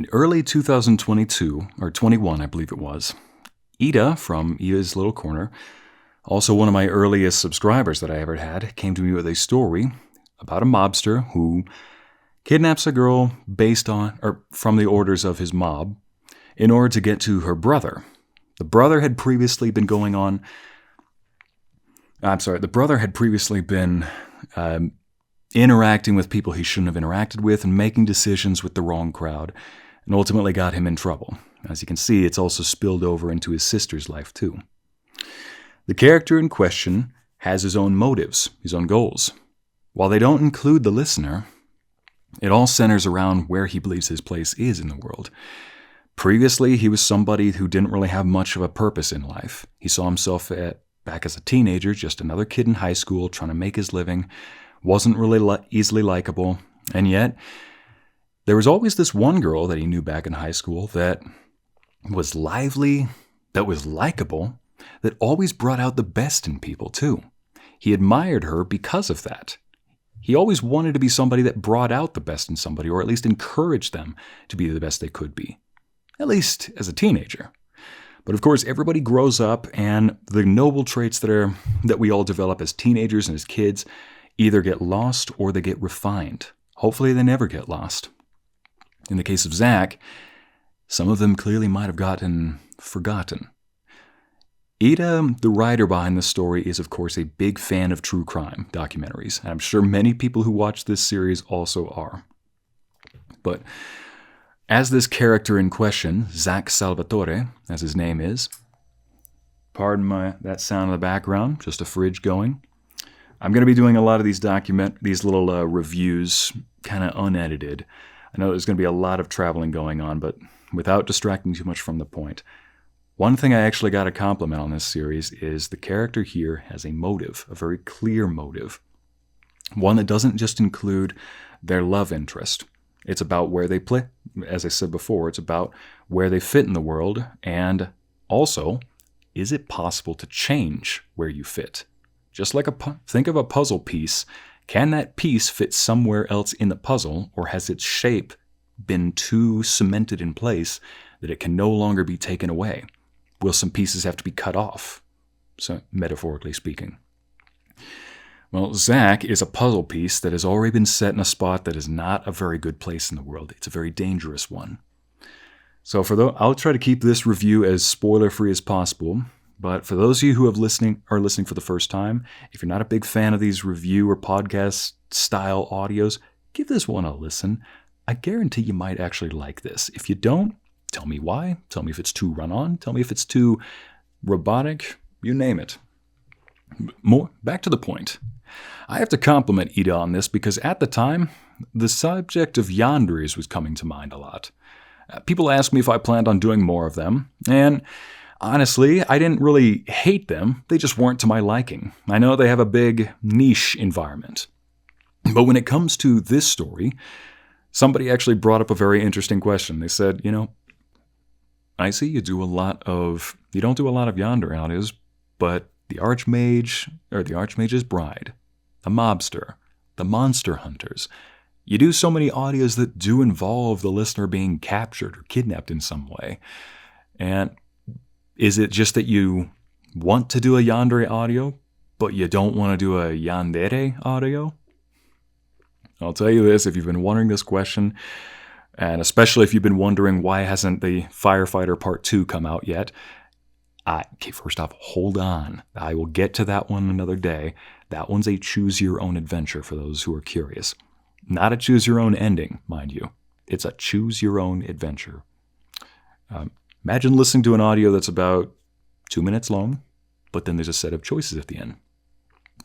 In early 2022, or 21, I believe it was, Ida from Ida's Little Corner, also one of my earliest subscribers that I ever had, came to me with a story about a mobster who kidnaps a girl based on, or from the orders of his mob, in order to get to her brother. The brother had previously been interacting with people he shouldn't have interacted with and making decisions with the wrong crowd, and ultimately got him in trouble. As you can see, it's also spilled over into his sister's life too. The character in question has his own motives, his own goals. While they don't include the listener, it all centers around where he believes his place is in the world. Previously, he was somebody who didn't really have much of a purpose in life. He saw himself back as a teenager, just another kid in high school trying to make his living, wasn't really easily likable, and yet there was always this one girl that he knew back in high school that was lively, that was likable, that always brought out the best in people too. He admired her because of that. He always wanted to be somebody that brought out the best in somebody, or at least encouraged them to be the best they could be, at least as a teenager. But of course, everybody grows up, and the noble traits that we all develop as teenagers and as kids either get lost or they get refined. Hopefully they never get lost. In the case of Zach, some of them clearly might have gotten forgotten. Ida, the writer behind this story, is of course a big fan of true crime documentaries, and I'm sure many people who watch this series also are. But as this character in question, Zach Salvatore, as his name is, pardon that sound in the background, just a fridge going. I'm going to be doing a lot of these little reviews, kind of unedited. I know there's going to be a lot of traveling going on, but without distracting too much from the point. One thing I actually got a compliment on this series is the character here has a motive, a very clear motive. One that doesn't just include their love interest. It's about where they play. As I said before, it's about where they fit in the world, and also, is it possible to change where you fit? Just like think of a puzzle piece. Can that piece fit somewhere else in the puzzle, or has its shape been too cemented in place that it can no longer be taken away? Will some pieces have to be cut off? So, metaphorically speaking. Well, Zach is a puzzle piece that has already been set in a spot that is not a very good place in the world. It's a very dangerous one. So I'll try to keep this review as spoiler-free as possible. But for those of you who are listening for the first time, if you're not a big fan of these review or podcast-style audios, give this one a listen. I guarantee you might actually like this. If you don't, tell me why. Tell me if it's too run-on. Tell me if it's too robotic. You name it. Back to the point. I have to compliment Ida on this because at the time, the subject of Yandere was coming to mind a lot. People asked me if I planned on doing more of them, and honestly, I didn't really hate them. They just weren't to my liking. I know they have a big niche environment. But when it comes to this story, somebody actually brought up a very interesting question. They said, Ycey, you don't do a lot of Yandere audios, but the Archmage, or the Archmage's Bride, the Mobster, the Monster Hunters, you do so many audios that do involve the listener being captured or kidnapped in some way. And is it just that you want to do a Yandere audio, but you don't want to do a Yandere audio? I'll tell you this, if you've been wondering this question, and especially if you've been wondering why hasn't the Firefighter Part 2 come out yet, okay, first off, hold on. I will get to that one another day. That one's a choose-your-own-adventure for those who are curious. Not a choose-your-own ending, mind you. It's a choose-your-own-adventure. Imagine listening to an audio that's about 2 minutes long, but then there's a set of choices at the end.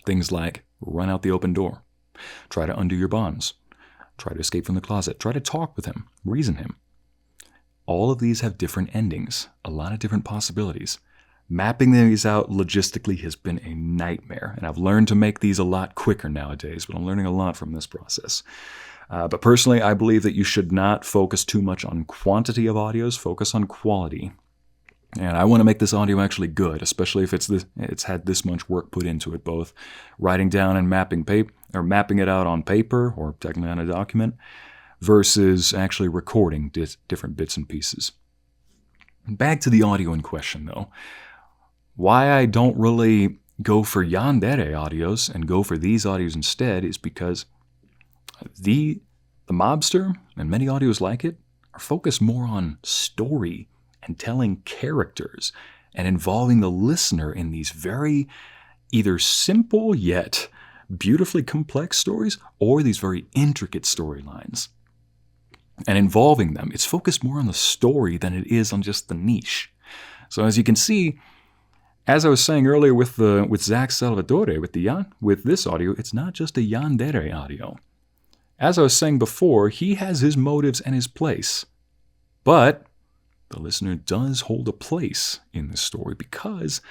Things like run out the open door, try to undo your bonds, try to escape from the closet, try to talk with him, reason him. All of these have different endings, a lot of different possibilities. Mapping these out logistically has been a nightmare, and I've learned to make these a lot quicker nowadays, but I'm learning a lot from this process. But personally, I believe that you should not focus too much on quantity of audios, focus on quality. And I want to make this audio actually good, especially if it's had this much work put into it, both writing down and mapping it out on paper, or technically on a document, versus actually recording different bits and pieces. Back to the audio in question, though. Why I don't really go for Yandere audios and go for these audios instead is because the mobster, and many audios like it, are focused more on story and telling characters and involving the listener in these very either simple yet beautifully complex stories or these very intricate storylines. And involving them, it's focused more on the story than it is on just the niche. So as you can see, as I was saying earlier with Zach Salvatore, with this audio, it's not just a Yandere audio. As I was saying before, he has his motives and his place. But the listener does hold a place in this story because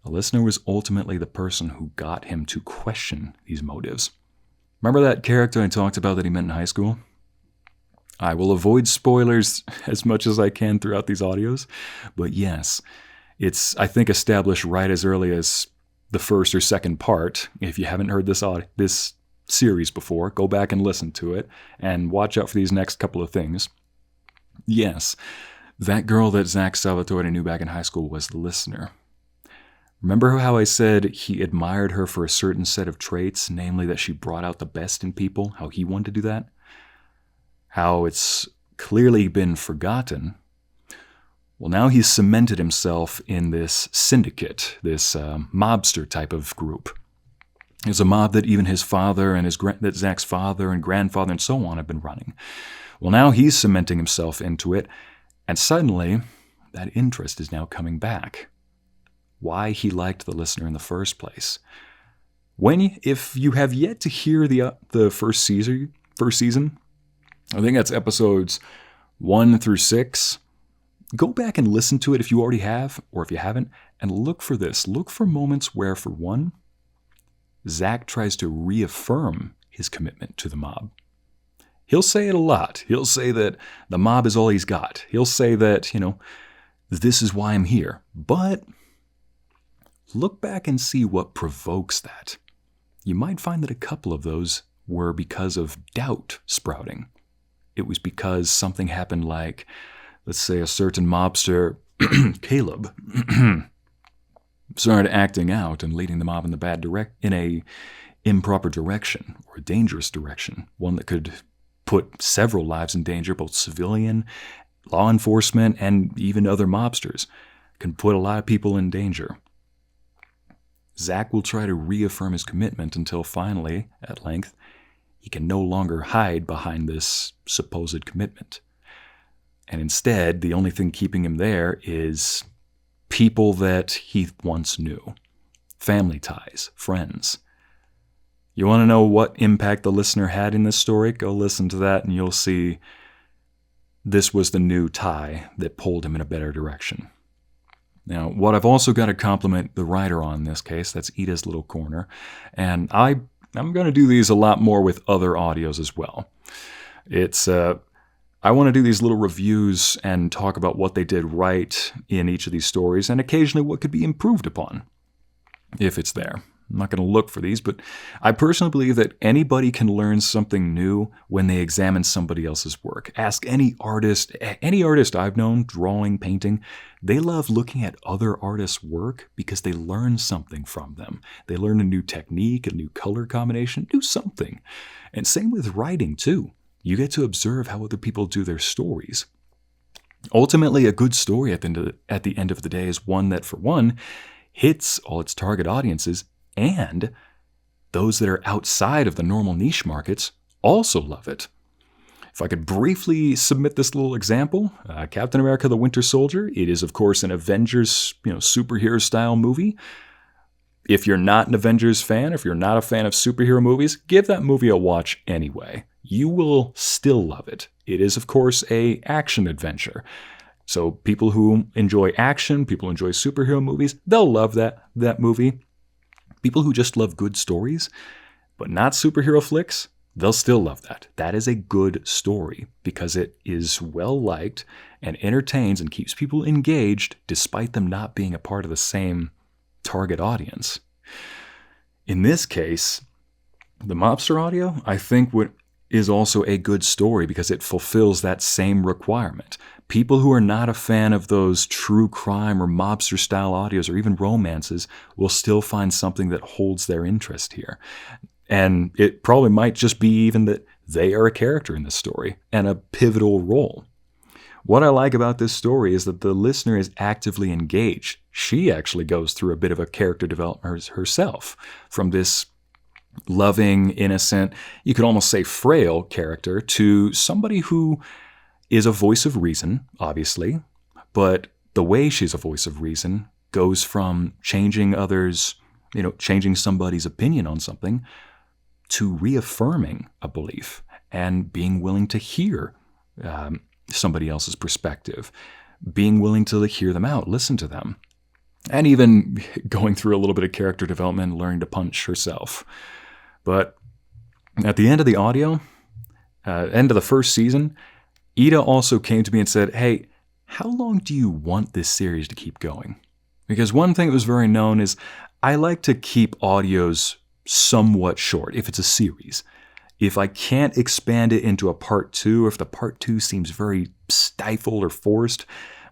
the listener was ultimately the person who got him to question these motives. Remember that character I talked about that he met in high school? I will avoid spoilers as much as I can throughout these audios, but yes, it's, I think, established right as early as the first or second part. If you haven't heard this series before, go back and listen to it, and watch out for these next couple of things. Yes, that girl that Zach Salvatore knew back in high school was the listener. Remember how I said he admired her for a certain set of traits, namely that she brought out the best in people, how he wanted to do that? How it's clearly been forgotten. Well, now he's cemented himself in this syndicate, this mobster type of group. It's a mob that even his father and that Zach's father and grandfather and so on have been running. Well, now he's cementing himself into it, and suddenly that interest is now coming back. Why he liked the listener in the first place. If you have yet to hear the first season, I think that's episodes 1 through 6. Go back and listen to it if you already have, or if you haven't, and look for this. Look for moments where, for one, Zach tries to reaffirm his commitment to the mob. He'll say it a lot. He'll say that the mob is all he's got. He'll say that, this is why I'm here. But look back and see what provokes that. You might find that a couple of those were because of doubt sprouting. It was because something happened like, let's say a certain mobster, Caleb, started acting out and leading the mob in a improper direction or a dangerous direction, one that could put several lives in danger, both civilian, law enforcement, and even other mobsters. Can put a lot of people in danger. Zach will try to reaffirm his commitment until finally, at length, he can no longer hide behind this supposed commitment. And instead, the only thing keeping him there is people that he once knew. Family ties, friends. You want to know what impact the listener had in this story? Go listen to that and you'll see this was the new tie that pulled him in a better direction. Now, what I've also got to compliment the writer on in this case, that's Ida's Little Corner, and I'm going to do these a lot more with other audios as well. I want to do these little reviews and talk about what they did right in each of these stories, and occasionally what could be improved upon, if it's there. I'm not going to look for these, but I personally believe that anybody can learn something new when they examine somebody else's work. Ask any artist I've known, drawing, painting, they love looking at other artists' work because they learn something from them. They learn a new technique, a new color combination, do something. And same with writing, too. You get to observe how other people do their stories. Ultimately, a good story at the end of the day is one that, for one, hits all its target audiences, and those that are outside of the normal niche markets also love it. If I could briefly submit this little example, Captain America the Winter Soldier, it is, of course, an Avengers superhero-style movie. If you're not an Avengers fan, if you're not a fan of superhero movies, give that movie a watch anyway. You will still love it. It is, of course, an action adventure. So people who enjoy action, people who enjoy superhero movies, they'll love that movie. People who just love good stories, but not superhero flicks, they'll still love that. That is a good story because it is well-liked and entertains and keeps people engaged despite them not being a part of the same target audience. In this case, the mobster audio, I think is also a good story because it fulfills that same requirement. People who are not a fan of those true crime or mobster-style audios or even romances will still find something that holds their interest here. And it probably might just be even that they are a character in this story and a pivotal role. What I like about this story is that the listener is actively engaged. She actually goes through a bit of a character development herself, from this loving, innocent, you could almost say frail character to somebody who is a voice of reason, obviously, but the way she's a voice of reason goes from changing others, changing somebody's opinion on something, to reaffirming a belief and being willing to hear somebody else's perspective, being willing to hear them out, listen to them, and even going through a little bit of character development, learning to punch herself. But at the end of the audio, end of the first season, Ida also came to me and said, hey, how long do you want this series to keep going? Because one thing that was very known is I like to keep audios somewhat short if it's a series. If I can't expand it into a part 2, or if the part 2 seems very stifled or forced,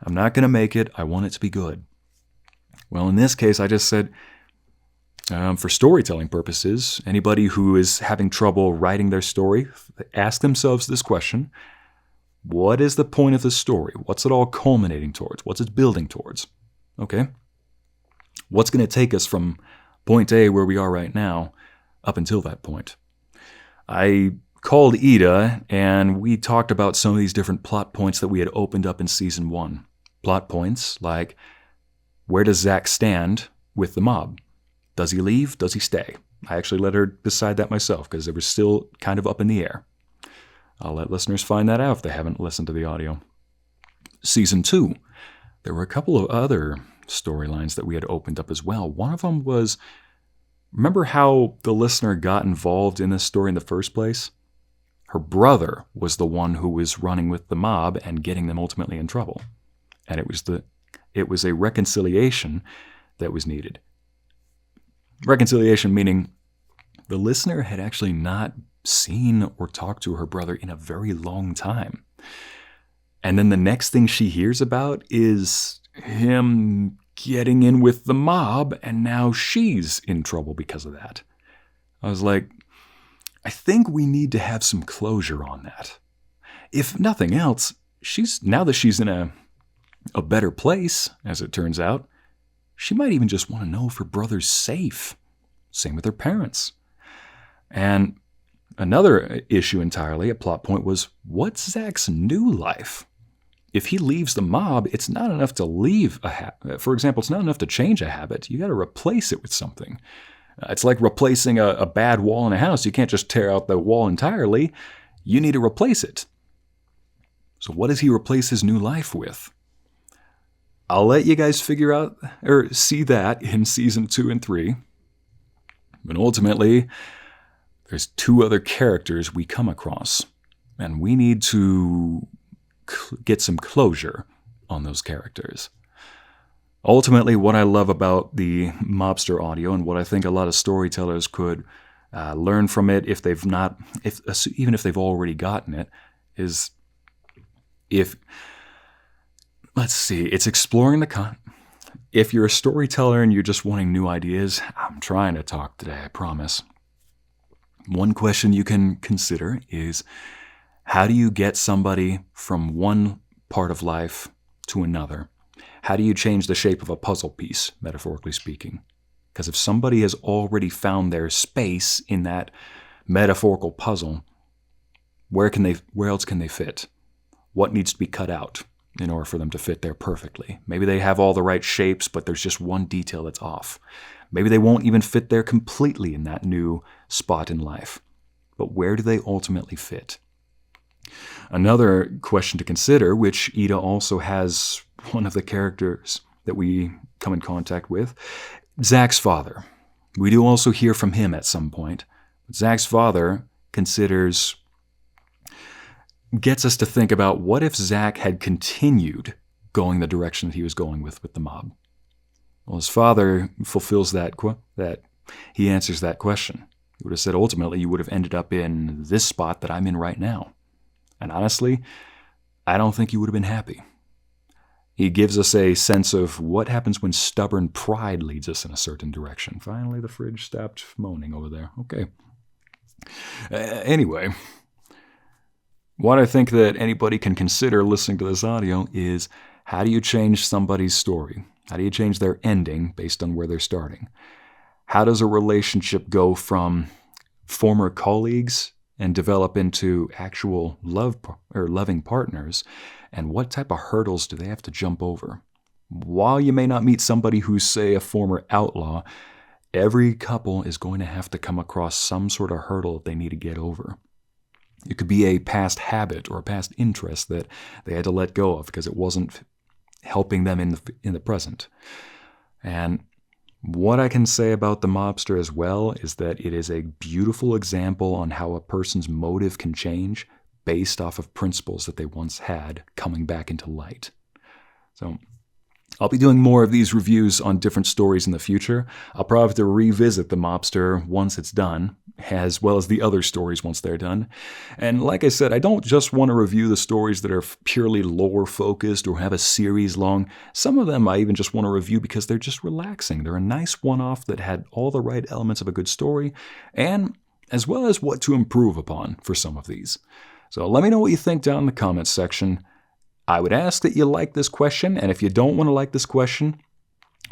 I'm not going to make it. I want it to be good. Well, in this case, I just said, for storytelling purposes, anybody who is having trouble writing their story, ask themselves this question. What is the point of the story? What's it all culminating towards? What's it building towards? Okay. What's going to take us from point A, where we are right now, up until that point? I called Ida, and we talked about some of these different plot points that we had opened up in Season 1. Plot points like, where does Zach stand with the mob? Does he leave? Does he stay? I actually let her decide that myself because it was still kind of up in the air. I'll let listeners find that out if they haven't listened to the audio. Season 2, there were a couple of other storylines that we had opened up as well. One of them was, remember how the listener got involved in this story in the first place? Her brother was the one who was running with the mob and getting them ultimately in trouble. And it was a reconciliation that was needed. Reconciliation meaning the listener had actually not seen or talked to her brother in a very long time. And then the next thing she hears about is him getting in with the mob, and now she's in trouble because of that. I was like, I think we need to have some closure on that. If nothing else, now that she's in a better place, as it turns out, she might even just want to know if her brother's safe. Same with her parents. And another issue entirely, a plot point, was what's Zach's new life? If he leaves the mob, it's not enough to leave a habit. For example, it's not enough to change a habit. You got to replace it with something. It's like replacing a bad wall in a house. You can't just tear out the wall entirely. You need to replace it. So what does he replace his new life with? I'll let you guys figure out or see that in Season 2 and 3. But ultimately, there's 2 other characters we come across, and we need to get some closure on those characters. Ultimately, what I love about the mobster audio, and what I think a lot of storytellers could learn from it, even if they've already gotten it, is it's exploring if you're a storyteller and you're just wanting new ideas, I'm trying to talk today, I promise. One question you can consider is, how do you get somebody from one part of life to another? How do you change the shape of a puzzle piece, metaphorically speaking? Because if somebody has already found their space in that metaphorical puzzle, where else can they fit? What needs to be cut out in order for them to fit there perfectly? Maybe they have all the right shapes, but there's just one detail that's off. Maybe they won't even fit there completely in that new spot in life. But where do they ultimately fit? Another question to consider, which Ida also has one of the characters that we come in contact with, Zach's father. We do also hear from him at some point. Zach's father gets us to think about, what if Zach had continued going the direction that he was going with the mob? Well, his father fulfills he answers that question. He would have said ultimately you would have ended up in this spot that I'm in right now. And honestly, I don't think you would have been happy. He gives us a sense of what happens when stubborn pride leads us in a certain direction. Finally, the fridge stopped moaning over there. Okay. Anyway, what I think that anybody can consider listening to this audio is, how do you change somebody's story? How do you change their ending based on where they're starting? How does a relationship go from former colleagues and develop into actual loving partners? And what type of hurdles do they have to jump over? While you may not meet somebody who's, say, a former outlaw, every couple is going to have to come across some sort of hurdle that they need to get over. It could be a past habit or a past interest that they had to let go of because it wasn't helping them in the present. And what I can say about The Mobster as well is that it is a beautiful example on how a person's motive can change based off of principles that they once had coming back into light. So I'll be doing more of these reviews on different stories in the future. I'll probably have to revisit The Mobster once it's done, as well as the other stories once they're done. And like I said, I don't just want to review the stories that are purely lore-focused or have a series long. Some of them I even just want to review because they're just relaxing. They're a nice one-off that had all the right elements of a good story, and as well as what to improve upon for some of these. So let me know what you think down in the comments section. I would ask that you like this question, and if you don't want to like this question,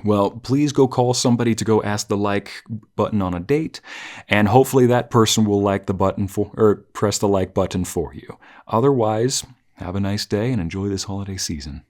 well, please go call somebody to go ask the like button on a date, and hopefully that person will press the like button for you. Otherwise, have a nice day and enjoy this holiday season.